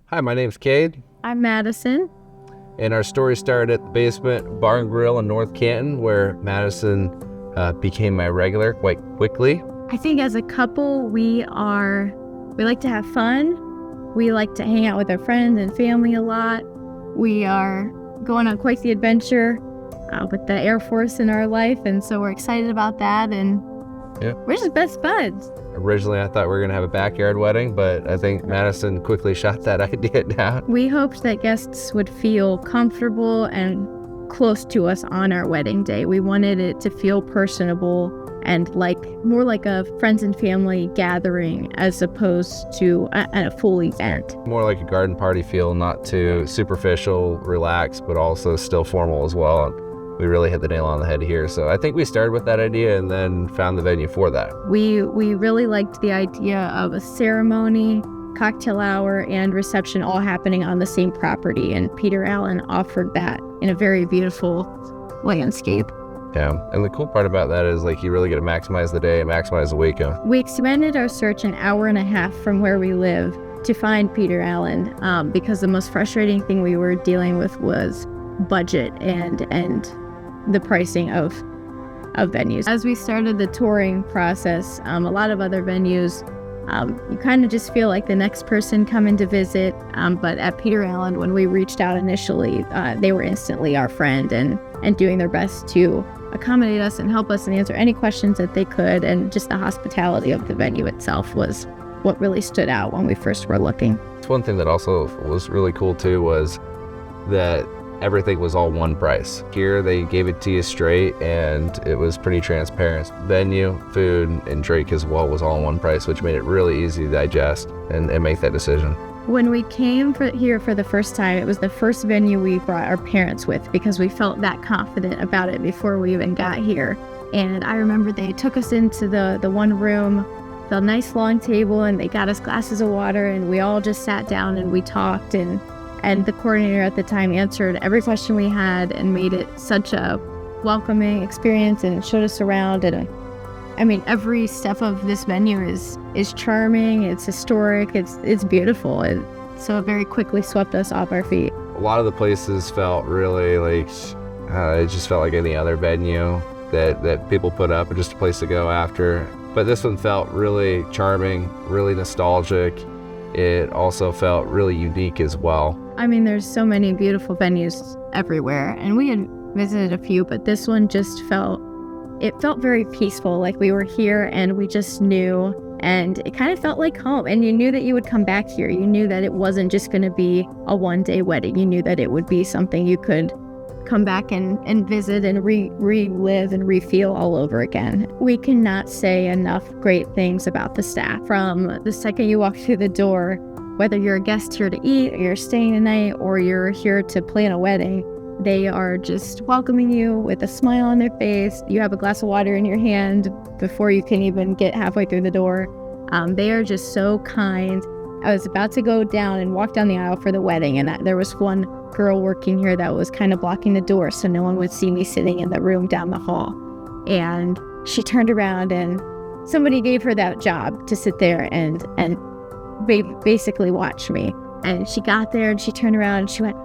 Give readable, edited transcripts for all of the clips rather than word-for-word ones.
Hi, my name's Kade, I'm Madison. and our story started at the Basement Bar and Grill in North Canton, where Madison became my regular quite quickly. I think as a couple, we like to have fun. We like to hang out with our friends and family a lot. We are going on quite the adventure with the Air Force in our life, and so we're excited about that, and we're just best buds. Originally, I thought we were going to have a backyard wedding, but I think Madison quickly shot that idea down. We hoped that guests would feel comfortable and close to us on our wedding day. We wanted it to feel personable and more like a friends and family gathering as opposed to a full event. More like a garden party feel, not too superficial, relaxed, but also still formal as well. And we really hit the nail on the head here. So I think we started with that idea and then found the venue for that. We really liked the idea of a ceremony, cocktail hour, and reception all happening on the same property. And Peter Allen offered that in a very beautiful landscape. Yeah, and the cool part about that is you really get to maximize the day, maximize the weekend. We expanded our search an hour and a half from where we live to find Peter Allen because the most frustrating thing we were dealing with was budget and the pricing of venues. As we started the touring process, a lot of other venues, you kind of just feel like the next person coming to visit. But at Peter Allen, when we reached out initially, they were instantly our friend and doing their best to accommodate us and help us and answer any questions that they could. And just the hospitality of the venue itself was what really stood out when we first were looking. One thing that also was really cool too was that everything was all one price. Here they gave it to you straight and it was pretty transparent. Venue, food, and drink as well was all in one price, which made it really easy to digest and make that decision. When we came here for the first time, it was the first venue we brought our parents with because we felt that confident about it before we even got here. And I remember they took us into the one room, the nice long table, and they got us glasses of water, and we all just sat down and we talked, and the coordinator at the time answered every question we had and made it such a welcoming experience and showed us around. And I mean, every step of this venue is charming, it's historic, it's beautiful. And so it very quickly swept us off our feet. A lot of the places felt really it just felt like any other venue that people put up and just a place to go after. But this one felt really charming, really nostalgic. It also felt really unique as well. I mean, there's so many beautiful venues everywhere, and we had visited a few, but this one just felt very peaceful, like we were here and we just knew, and it kind of felt like home, and you knew that you would come back here. You knew that it wasn't just going to be a one-day wedding. You knew that it would be something you could come back and visit and relive and refeel all over again. We cannot say enough great things about the staff. From the second you walk through the door, whether you're a guest here to eat, or you're staying the night, or you're here to plan a wedding, they are just welcoming you with a smile on their face. You have a glass of water in your hand before you can even get halfway through the door. They are just so kind. I was about to go down and walk down the aisle for the wedding, and there was one girl working here that was kind of blocking the door so no one would see me sitting in the room down the hall. And she turned around and somebody gave her that job to sit there and basically watch me. And she got there and she turned around and she went,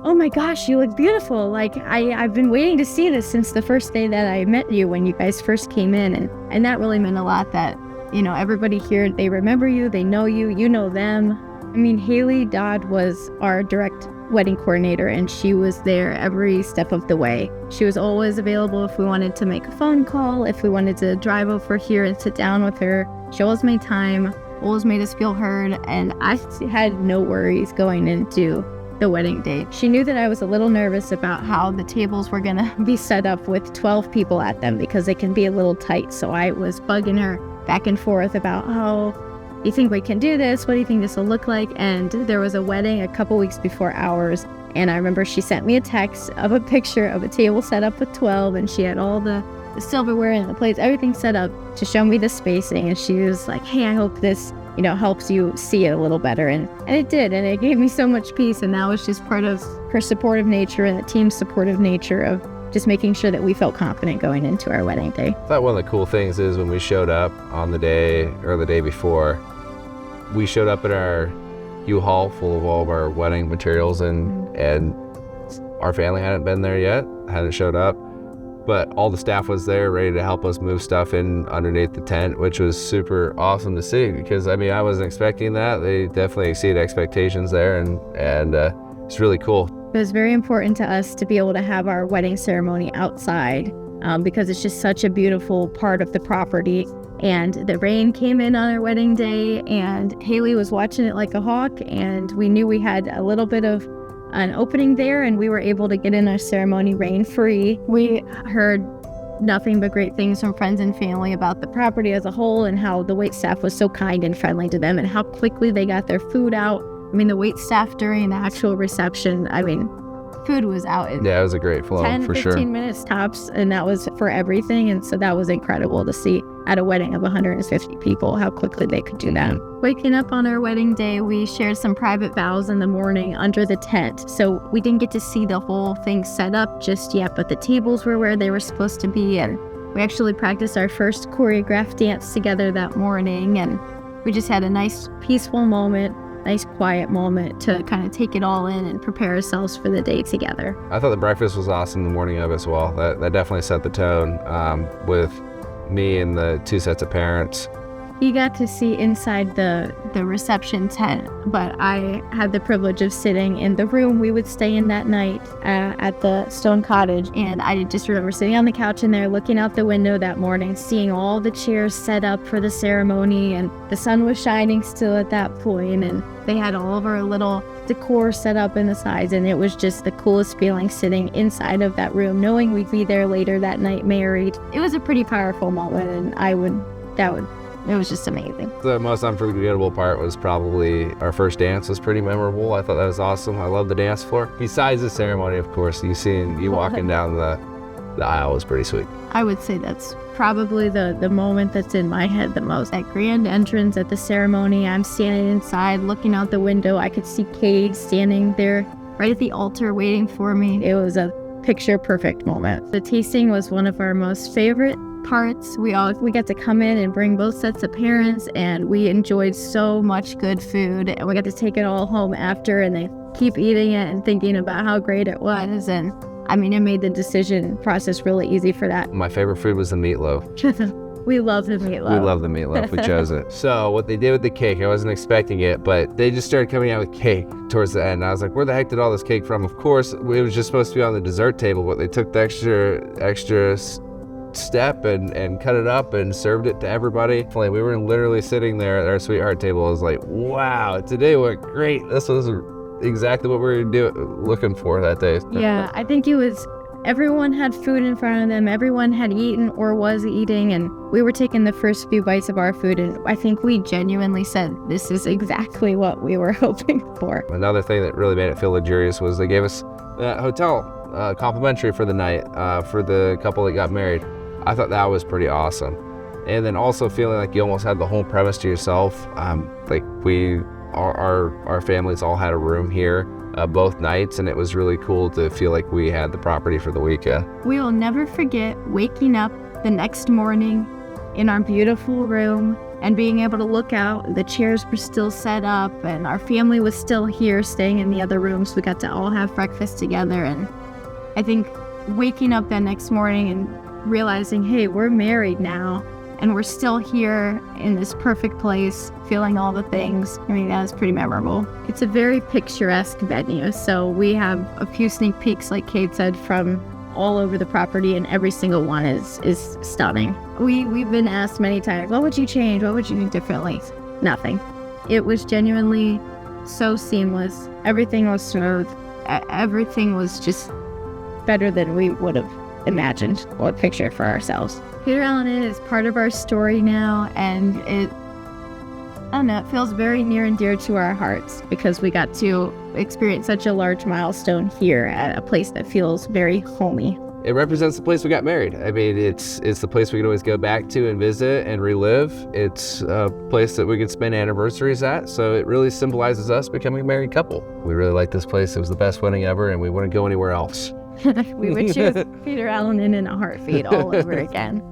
"Oh my gosh, you look beautiful. I've been waiting to see this since the first day that I met you when you guys first came in." And that really meant a lot that, everybody here, they remember you, they know you, you know them. I mean, Haley Dodd was our direct wedding coordinator, and she was there every step of the way. She was always available if we wanted to make a phone call, if we wanted to drive over here and sit down with her. She always made time, always made us feel heard, and I had no worries going into the wedding day. She knew that I was a little nervous about how the tables were gonna be set up with 12 people at them because they can be a little tight, so I was bugging her back and forth about, "Oh, you think we can do this? What do you think this will look like?" And there was a wedding a couple weeks before ours, and I remember she sent me a text of a picture of a table set up with 12, and she had all the silverware and the plates, everything set up to show me the spacing, and she was like, "Hey, I hope this helps you see it a little better." And it did, and it gave me so much peace, and that was just part of her supportive nature and the team's supportive nature of just making sure that we felt confident going into our wedding day. I thought one of the cool things is when we showed up on the day or the day before, we showed up in our U-Haul full of all of our wedding materials, and our family hadn't been there yet, hadn't showed up, but all the staff was there ready to help us move stuff in underneath the tent, which was super awesome to see, because I mean, I wasn't expecting that. They definitely exceeded expectations there, and it's really cool. It was very important to us to be able to have our wedding ceremony outside, because it's just such a beautiful part of the property. And the rain came in on our wedding day, and Haley was watching it like a hawk, and we knew we had a little bit of an opening there, and we were able to get in our ceremony rain-free. We heard nothing but great things from friends and family about the property as a whole, and how the wait staff was so kind and friendly to them, and how quickly they got their food out. I mean, the wait staff during the actual reception, I mean, food was out in Yeah, it was a great flow, 10, for 15 sure. minutes tops, and that was for everything. And so that was incredible to see at a wedding of 150 people, how quickly they could do that. Waking up on our wedding day, we shared some private vows in the morning under the tent. So we didn't get to see the whole thing set up just yet, but the tables were where they were supposed to be. And we actually practiced our first choreographed dance together that morning. And we just had a nice peaceful moment, nice quiet moment to kind of take it all in and prepare ourselves for the day together. I thought the breakfast was awesome the morning of as well. That definitely set the tone with me and the two sets of parents. You got to see inside the reception tent, but I had the privilege of sitting in the room we would stay in that night at the Stone Cottage. And I just remember sitting on the couch in there, looking out the window that morning, seeing all the chairs set up for the ceremony, and the sun was shining still at that point, and they had all of our little decor set up in the sides, and it was just the coolest feeling sitting inside of that room, knowing we'd be there later that night married. It was a pretty powerful moment, and it was just amazing. The most unforgettable part was probably our first dance was pretty memorable. I thought that was awesome. I love the dance floor. Besides the ceremony, of course, you walking down the aisle was pretty sweet. I would say that's probably the moment that's in my head the most. That grand entrance at the ceremony, I'm standing inside looking out the window. I could see Kade standing there right at the altar waiting for me. It was a picture perfect moment. The tasting was one of our most favorite parts. We got to come in and bring both sets of parents, and we enjoyed so much good food, and we got to take it all home after, and they keep eating it and thinking about how great it was. And I mean, it made the decision process really easy for that. My favorite food was the meatloaf. We love the meatloaf. We love the meatloaf. We chose it. So what they did with the cake, I wasn't expecting it, but they just started coming out with cake towards the end. I was like, where the heck did all this cake from? Of course, it was just supposed to be on the dessert table, but they took the extra step and cut it up and served it to everybody. We were literally sitting there at our sweetheart table. I was like, wow, today went great. This was exactly what we were looking for that day. Yeah, I think it was, everyone had food in front of them. Everyone had eaten or was eating, and we were taking the first few bites of our food, and I think we genuinely said, this is exactly what we were hoping for. Another thing that really made it feel luxurious was they gave us that hotel complimentary for the night for the couple that got married. I thought that was pretty awesome. And then also feeling like you almost had the whole premise to yourself. Like our families all had a room here both nights, and it was really cool to feel like we had the property for the weekend. We will never forget waking up the next morning in our beautiful room and being able to look out. The chairs were still set up, and our family was still here staying in the other rooms. We got to all have breakfast together, and I think waking up that next morning and realizing, hey, we're married now, and we're still here in this perfect place, feeling all the things. I mean, that was pretty memorable. It's a very picturesque venue, so we have a few sneak peeks, like Kade said, from all over the property, and every single one is stunning. We've been asked many times, what would you change? What would you do differently? Nothing. It was genuinely so seamless. Everything was smooth. Everything was just better than we would have imagined or pictured for ourselves. Peter Allen Inn is part of our story now, and it feels very near and dear to our hearts because we got to experience such a large milestone here at a place that feels very homey. It represents the place we got married. I mean, it's the place we can always go back to and visit and relive. It's a place that we could spend anniversaries at, so it really symbolizes us becoming a married couple. We really like this place. It was the best wedding ever, and we wouldn't go anywhere else. We would choose Peter Allen Inn in a heartbeat all over again.